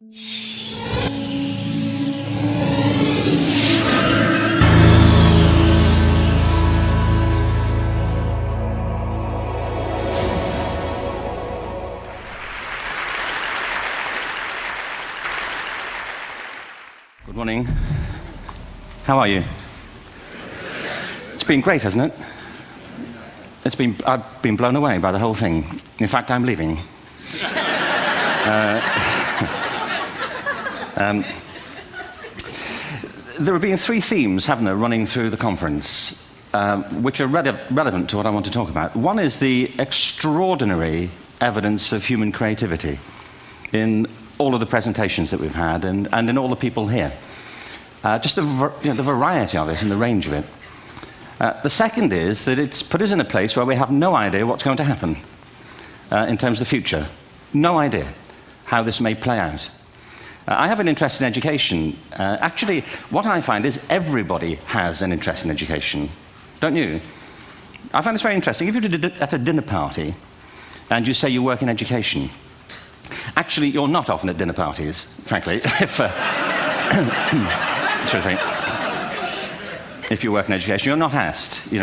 Good morning. How are you? It's been great, hasn't it? I've been blown away by the whole thing. In fact, I'm leaving. There have been three themes, haven't there, running through the conference, which are relevant to what I want to talk about. One is the extraordinary evidence of human creativity in all of the presentations that we've had and in all the people here. Just the variety of it and the range of it. The second is that it's put us in a place where we have no idea what's going to happen in terms of the future. No idea how this may play out. I have an interest in education. Actually, what I find is everybody has an interest in education. Don't you? I find this very interesting. If you're at a dinner party and you say you work in education, actually, you're not often at dinner parties, frankly, if you work in education. You're not asked, and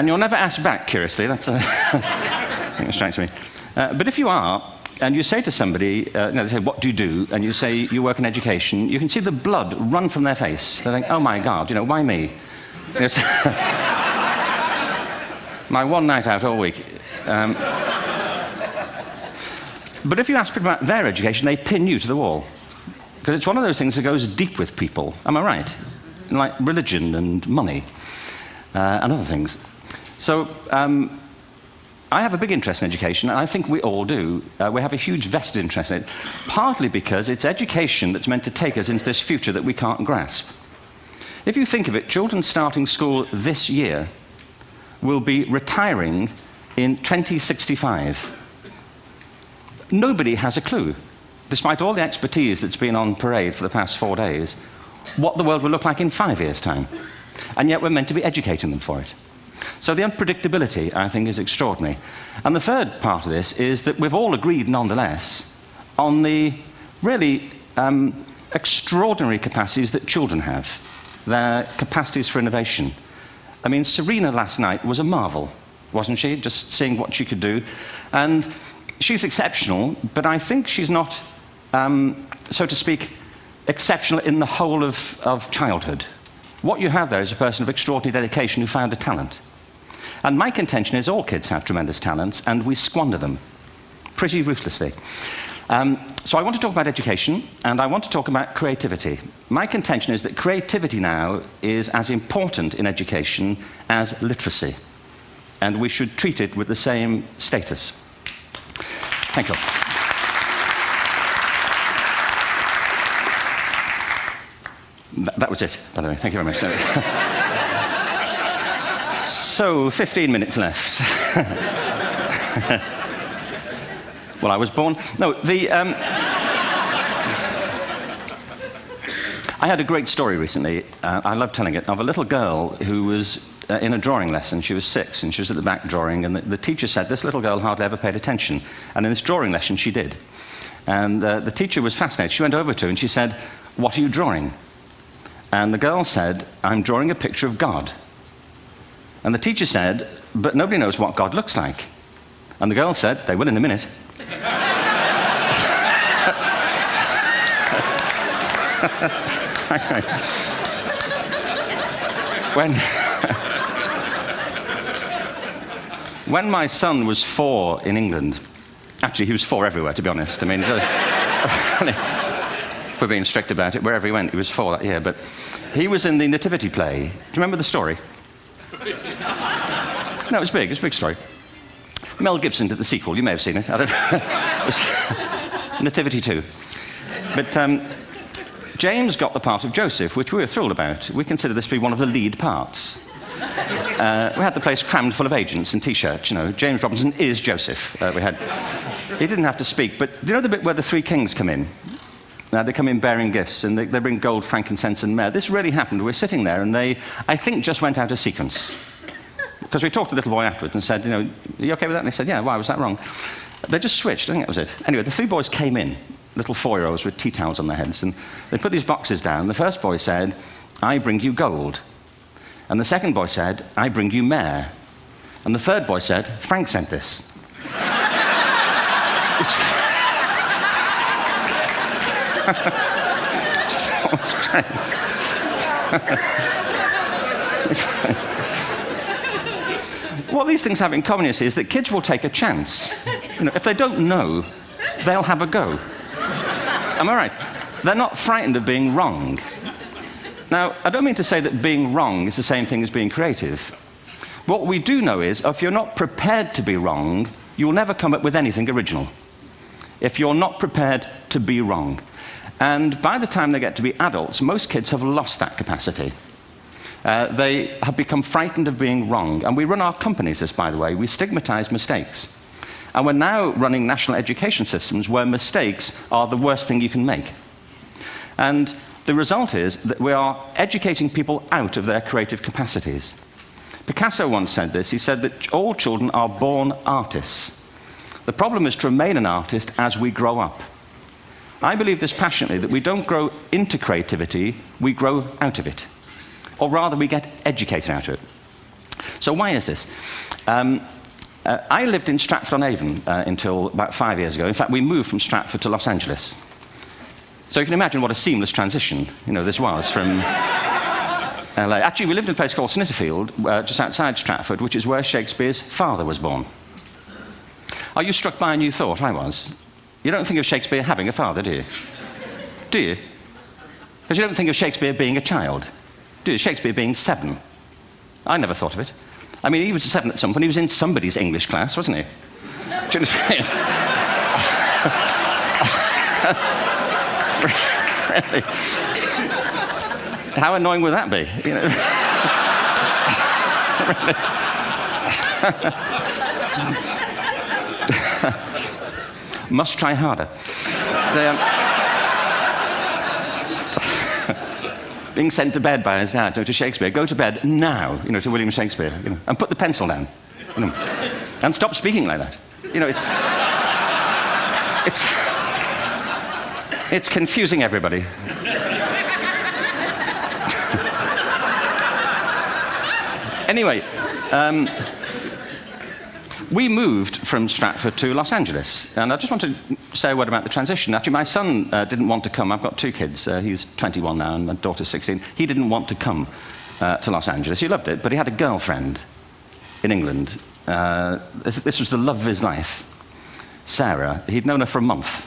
you're never asked back, curiously. That's I think that strikes me. But if you are, and you say to somebody, they say, what do you do? And you say, you work in education, you can see the blood run from their face. They think, oh my God, why me? It's my one night out all week. But if you ask people about their education, they pin you to the wall. Because it's one of those things that goes deep with people. Am I right? Like religion and money and other things. So I have a big interest in education, and I think we all do. We have a huge vested interest in it, partly because it's education that's meant to take us into this future that we can't grasp. If you think of it, children starting school this year will be retiring in 2065. Nobody has a clue, despite all the expertise that's been on parade for the past 4 days, what the world will look like in 5 years' time. And yet we're meant to be educating them for it. So the unpredictability, I think, is extraordinary. And the third part of this is that we've all agreed, nonetheless, on the really extraordinary capacities that children have, their capacities for innovation. I mean, Serena last night was a marvel, wasn't she? Just seeing what she could do. And she's exceptional, but I think she's not, so to speak, exceptional in the whole of childhood. What you have there is a person of extraordinary dedication who found a talent. And my contention is all kids have tremendous talents, and we squander them pretty ruthlessly. So I want to talk about education, and I want to talk about creativity. My contention is that creativity now is as important in education as literacy, and we should treat it with the same status. Thank you. That was it, by the way. Thank you very much. So, 15 minutes left. Well, I was born... No, I had a great story recently, I love telling it, of a little girl who was in a drawing lesson. She was 6, and she was at the back drawing, and the teacher said this little girl hardly ever paid attention. And in this drawing lesson, she did. And the teacher was fascinated. She went over to her and she said, "What are you drawing?" And the girl said, "I'm drawing a picture of God." And the teacher said, "But nobody knows what God looks like." And the girl said, "They will in a minute." When my son was 4 in England, actually he was 4 everywhere, to be honest. I mean, if we're being strict about it, wherever he went, he was 4 that year. But he was in the Nativity play. Do you remember the story? No, it was big. It was a big story. Mel Gibson did the sequel. You may have seen it. I don't know. It was Nativity 2. But James got the part of Joseph, which we were thrilled about. We consider this to be one of the lead parts. We had the place crammed full of agents and T-shirts, James Robinson is Joseph. He didn't have to speak, but do you know the bit where the 3 kings come in? They come in bearing gifts, and they bring gold, frankincense, and myrrh. This really happened. We're sitting there, and they, I think, just went out of sequence. Because we talked to the little boy afterwards and said, are you okay with that? And they said, yeah, why was that wrong? They just switched, I think that was it. Anyway, the three boys came in, little 4-year-olds with tea towels on their heads, and they put these boxes down. The first boy said, "I bring you gold." And the second boy said, "I bring you mare." And the third boy said, "Frank sent this." What these things have in common, you see, is that kids will take a chance. If they don't know, they'll have a go. Am I right? They're not frightened of being wrong. Now, I don't mean to say that being wrong is the same thing as being creative. What we do know is, if you're not prepared to be wrong, you'll never come up with anything original. If you're not prepared to be wrong. And by the time they get to be adults, most kids have lost that capacity. They have become frightened of being wrong. And we run our companies this, by the way. We stigmatize mistakes. And we're now running national education systems where mistakes are the worst thing you can make. And the result is that we are educating people out of their creative capacities. Picasso once said this. He said that all children are born artists. The problem is to remain an artist as we grow up. I believe this passionately, that we don't grow into creativity, we grow out of it. Or rather, we get educated out of it. So why is this? I lived in Stratford-on-Avon until about 5 years ago. In fact, we moved from Stratford to Los Angeles. So you can imagine what a seamless transition this was from LA. Actually, we lived in a place called Snitterfield, just outside Stratford, which is where Shakespeare's father was born. Are you struck by a new thought? I was. You don't think of Shakespeare having a father, do you? Do you? Because you don't think of Shakespeare being a child. Do you? Shakespeare being 7. I never thought of it. I mean, he was 7 at some point. He was in somebody's English class, wasn't he? Do you understand? Really? How annoying would that be? Must try harder. Being sent to bed by his dad to Shakespeare. Go to bed now, to William Shakespeare, and put the pencil down, and stop speaking like that. It's confusing everybody. Anyway, we moved from Stratford to Los Angeles, and I just want to say a word about the transition. Actually, my son didn't want to come. I've got 2 kids. He's 21 now, and my daughter's 16. He didn't want to come to Los Angeles. He loved it, but he had a girlfriend in England. This was the love of his life, Sarah. He'd known her for a month.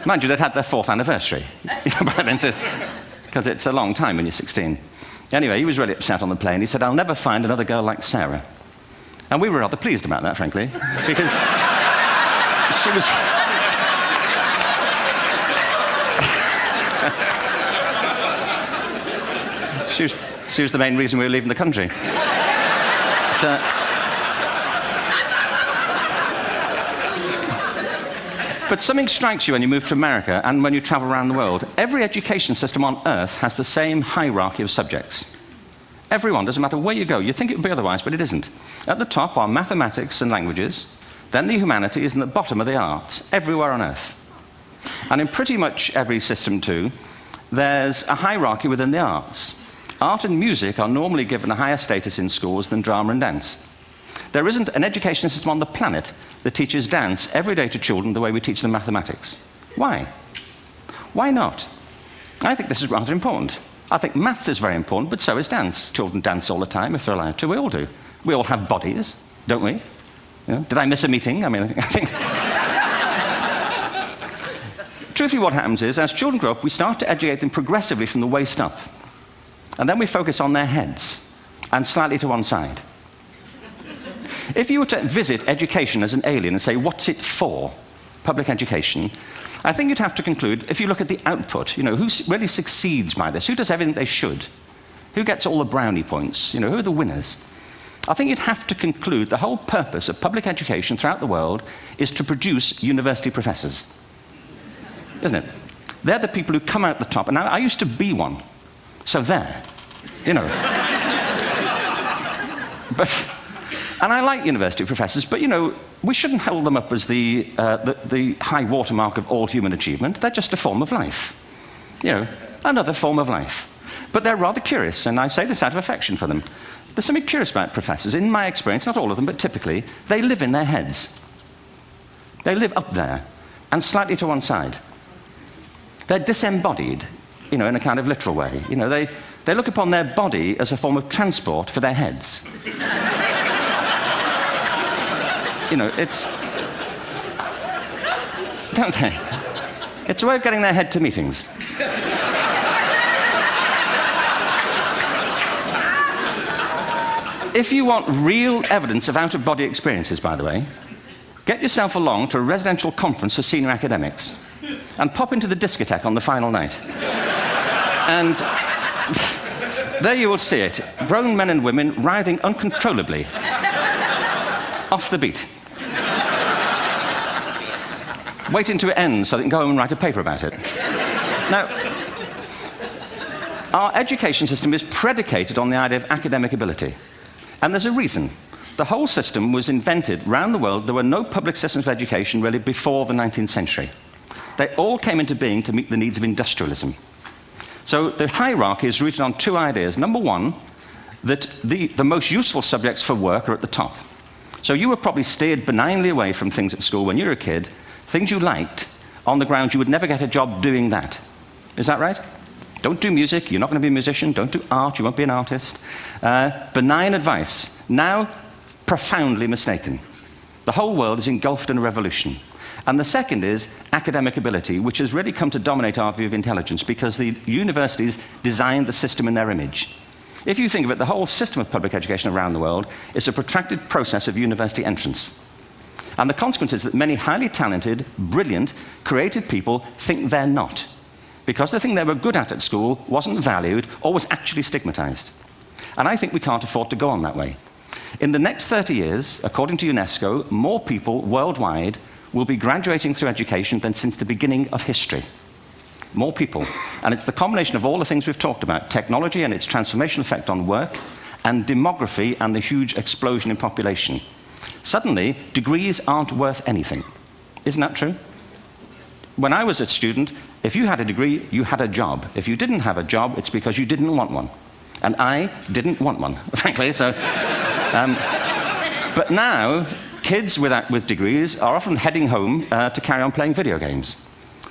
Mind you, they'd had their 4th anniversary by then, because it's a long time when you're 16. Anyway, he was really upset on the plane. He said, "I'll never find another girl like Sarah." And we were rather pleased about that, frankly, because she was... she was the main reason we were leaving the country. But something strikes you when you move to America and when you travel around the world. Every education system on Earth has the same hierarchy of subjects. Everyone, doesn't matter where you go. You think it would be otherwise, but it isn't. At the top are mathematics and languages, then the humanities, and at the bottom are the arts, everywhere on Earth. And in pretty much every system, too, there's a hierarchy within the arts. Art and music are normally given a higher status in schools than drama and dance. There isn't an education system on the planet that teaches dance every day to children the way we teach them mathematics. Why? Why not? I think this is rather important. I think maths is very important, but so is dance. Children dance all the time if they're allowed to. We all do. We all have bodies, don't we? Did I miss a meeting? I mean, I think... Truthfully, what happens is, as children grow up, we start to educate them progressively from the waist up. And then we focus on their heads, and slightly to one side. If you were to visit education as an alien and say, what's it for, public education, I think you'd have to conclude, if you look at the output, who really succeeds by this? Who does everything they should? Who gets all the brownie points? Who are the winners? I think you'd have to conclude the whole purpose of public education throughout the world is to produce university professors. Isn't it? They're the people who come out the top. And I used to be one. So there. But... And I like university professors, but, we shouldn't hold them up as the high watermark of all human achievement. They're just a form of life. You know, another form of life. But they're rather curious, and I say this out of affection for them. There's something curious about professors. In my experience, not all of them, but typically, they live in their heads. They live up there, and slightly to one side. They're disembodied, you know, in a kind of literal way. You know, they look upon their body as a form of transport for their heads. You know, it's... Don't they? It's a way of getting their head to meetings. If you want real evidence of out-of-body experiences, by the way, get yourself along to a residential conference for senior academics and pop into the discotheque on the final night. And there you will see it. Grown men and women writhing uncontrollably off the beat. Waiting till it ends so they can go home and write a paper about it. Now, our education system is predicated on the idea of academic ability. And there's a reason. The whole system was invented around the world. There were no public systems of education really before the 19th century. They all came into being to meet the needs of industrialism. So the hierarchy is rooted on two ideas. Number one, that the most useful subjects for work are at the top. So you were probably steered benignly away from things at school when you were a kid, things you liked, on the grounds you would never get a job doing that. Is that right? Don't do music, you're not going to be a musician. Don't do art, you won't be an artist. Benign advice. Now, profoundly mistaken. The whole world is engulfed in a revolution. And the second is academic ability, which has really come to dominate our view of intelligence because the universities designed the system in their image. If you think of it, the whole system of public education around the world is a protracted process of university entrance. And the consequence is that many highly talented, brilliant, creative people think they're not, because the thing they were good at school wasn't valued or was actually stigmatized. And I think we can't afford to go on that way. In the next 30 years, according to UNESCO, more people worldwide will be graduating through education than since the beginning of history. More people. And it's the combination of all the things we've talked about, technology and its transformational effect on work, and demography and the huge explosion in population. Suddenly, degrees aren't worth anything. Isn't that true? When I was a student, if you had a degree, you had a job. If you didn't have a job, it's because you didn't want one. And I didn't want one, frankly. So, but now, kids with degrees are often heading home to carry on playing video games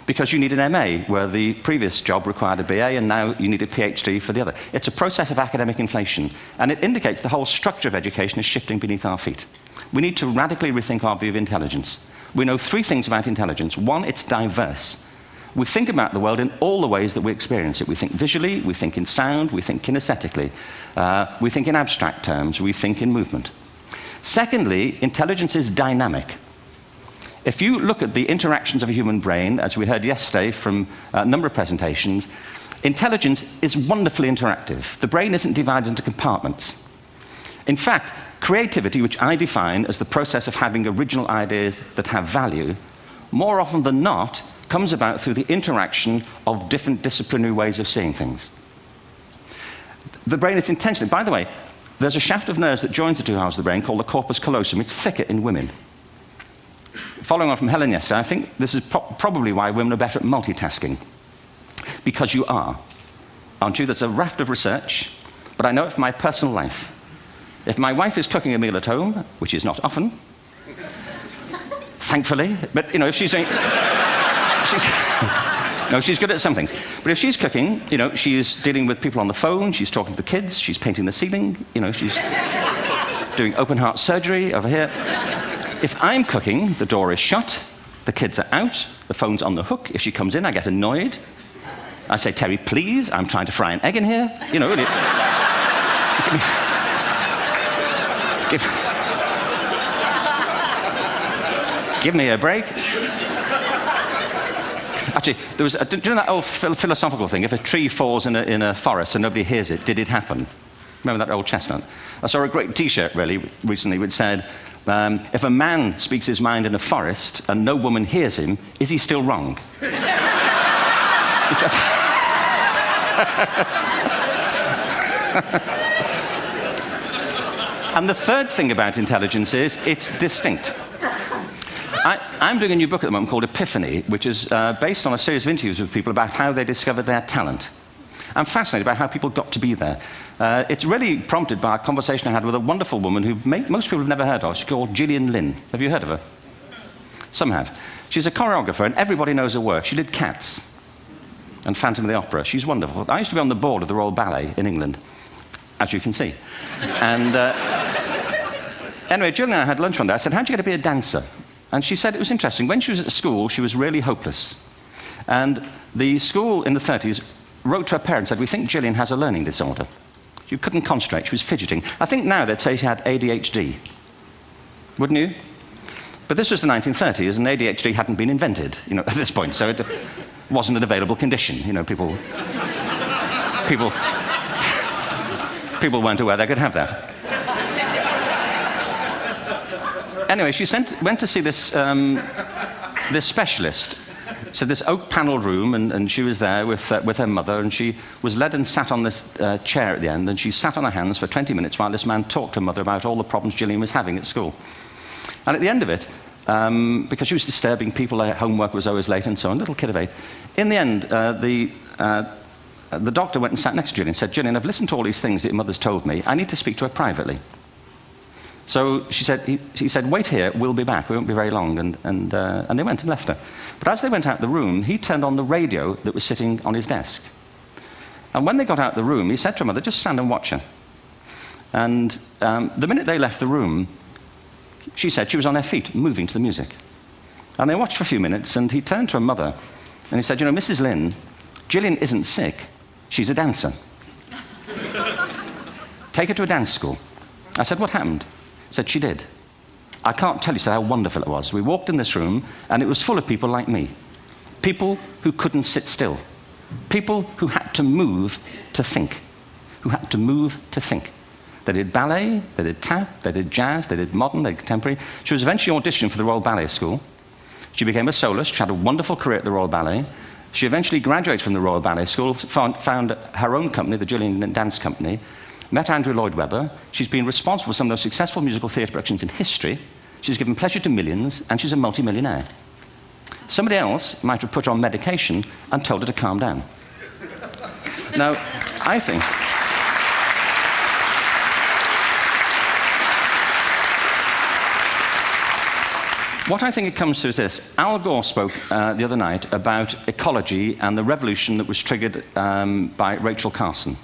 because you need an MA, where the previous job required a BA, and now you need a PhD for the other. It's a process of academic inflation, and it indicates the whole structure of education is shifting beneath our feet. We need to radically rethink our view of intelligence. We know three things about intelligence. One, it's diverse. We think about the world in all the ways that we experience it. We think visually, we think in sound, we think kinesthetically, we think in abstract terms, we think in movement. Secondly, intelligence is dynamic. If you look at the interactions of a human brain, as we heard yesterday from a number of presentations, intelligence is wonderfully interactive. The brain isn't divided into compartments. In fact, creativity, which I define as the process of having original ideas that have value, more often than not, comes about through the interaction of different disciplinary ways of seeing things. The brain is intentionally... By the way, there's a shaft of nerves that joins the two halves of the brain called the corpus callosum. It's thicker in women. Following on from Helen yesterday, I think this is probably why women are better at multitasking. Because you are, aren't you? There's a raft of research, but I know it from my personal life. If my wife is cooking a meal at home, which is not often, thankfully, but, you know, if she's doing... No, she's good at some things. But if she's cooking, you know, she's dealing with people on the phone, she's talking to the kids, she's painting the ceiling, you know, she's doing open heart surgery over here. If I'm cooking, the door is shut, the kids are out, the phone's on the hook. If she comes in, I get annoyed. I say, Terry, please, I'm trying to fry an egg in here. You know, really. Give me a break. Actually, there was, do you know that old philosophical thing? If a tree falls in a forest and nobody hears it, did it happen? Remember that old chestnut? I saw a great T-shirt, really, recently, which said, if a man speaks his mind in a forest and no woman hears him, is he still wrong? And the third thing about intelligence is it's distinct. I'm doing a new book at the moment called Epiphany, which is based on a series of interviews with people about how they discovered their talent. I'm fascinated by how people got to be there. It's really prompted by a conversation I had with a wonderful woman who most people have never heard of. She's called Gillian Lynn. Have you heard of her? Some have. She's a choreographer, and everybody knows her work. She did Cats and Phantom of the Opera. She's wonderful. I used to be on the board of the Royal Ballet in England, as you can see. And anyway, Gillian and I had lunch one day. I said, how'd you get to be a dancer? And she said it was interesting. When she was at school, she was really hopeless. And the school in the 30s wrote to her parents and said, we think Gillian has a learning disorder. She couldn't concentrate, she was fidgeting. I think now they'd say she had ADHD. Wouldn't you? But this was the 1930s, and ADHD hadn't been invented, at this point, so it wasn't an available condition. People weren't aware they could have that. Anyway, she went to see this specialist. So this oak-panelled room, and she was there with her mother, and she was led and sat on this chair at the end, and she sat on her hands for 20 minutes while this man talked to her mother about all the problems Gillian was having at school. And at the end of it, because she was disturbing people, her homework was always late and so on, little kid of 8, in the end, the doctor went and sat next to Gillian and said, Gillian, I've listened to all these things that your mother's told me. I need to speak to her privately. So he said, wait here, we'll be back, we won't be very long, and they went and left her. But as they went out the room, he turned on the radio that was sitting on his desk. And when they got out the room, he said to her mother, just stand and watch her. And the minute they left the room, she said she was on her feet, moving to the music. And they watched for a few minutes, and he turned to her mother, and he said, Mrs. Lynn, Gillian isn't sick, she's a dancer. Take her to a dance school. I said, what happened? He said, she did. I can't tell you how wonderful it was. We walked in this room, and it was full of people like me. People who couldn't sit still. People who had to move to think. Who had to move to think. They did ballet, they did tap, they did jazz, they did modern, they did contemporary. She was eventually auditioned for the Royal Ballet School. She became a soloist. She had a wonderful career at the Royal Ballet. She eventually graduated from the Royal Ballet School, found her own company, the Gillian Dance Company, met Andrew Lloyd Webber. She's been responsible for some of the most successful musical theatre productions in history. She's given pleasure to millions, and she's a multi-millionaire. Somebody else might have put her on medication and told her to calm down. Now, I think... What I think it comes to is this. Al Gore spoke the other night about ecology and the revolution that was triggered by Rachel Carson.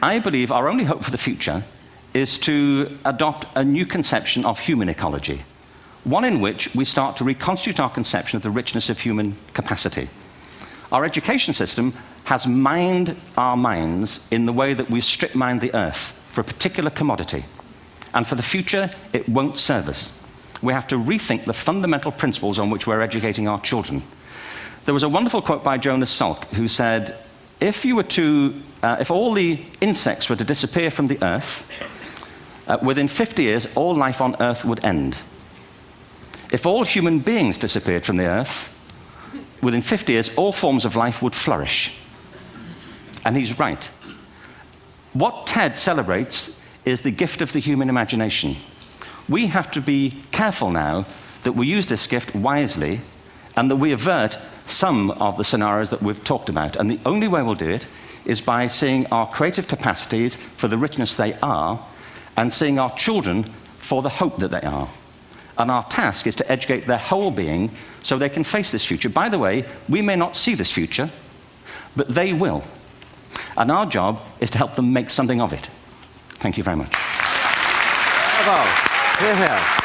I believe our only hope for the future is to adopt a new conception of human ecology, one in which we start to reconstitute our conception of the richness of human capacity. Our education system has mined our minds in the way that we've strip-mined the earth for a particular commodity, and for the future, it won't serve us. We have to rethink the fundamental principles on which we're educating our children. There was a wonderful quote by Jonas Salk, who said, if all the insects were to disappear from the earth, within 50 years, all life on earth would end. If all human beings disappeared from the earth, within 50 years, all forms of life would flourish. And he's right. What TED celebrates is the gift of the human imagination. We have to be careful now that we use this gift wisely and that we avert some of the scenarios that we've talked about. And the only way we'll do it is by seeing our creative capacities for the richness they are and seeing our children for the hope that they are. And our task is to educate their whole being so they can face this future. By the way, we may not see this future, but they will. And our job is to help them make something of it. Thank you very much. Bravo. Here, here.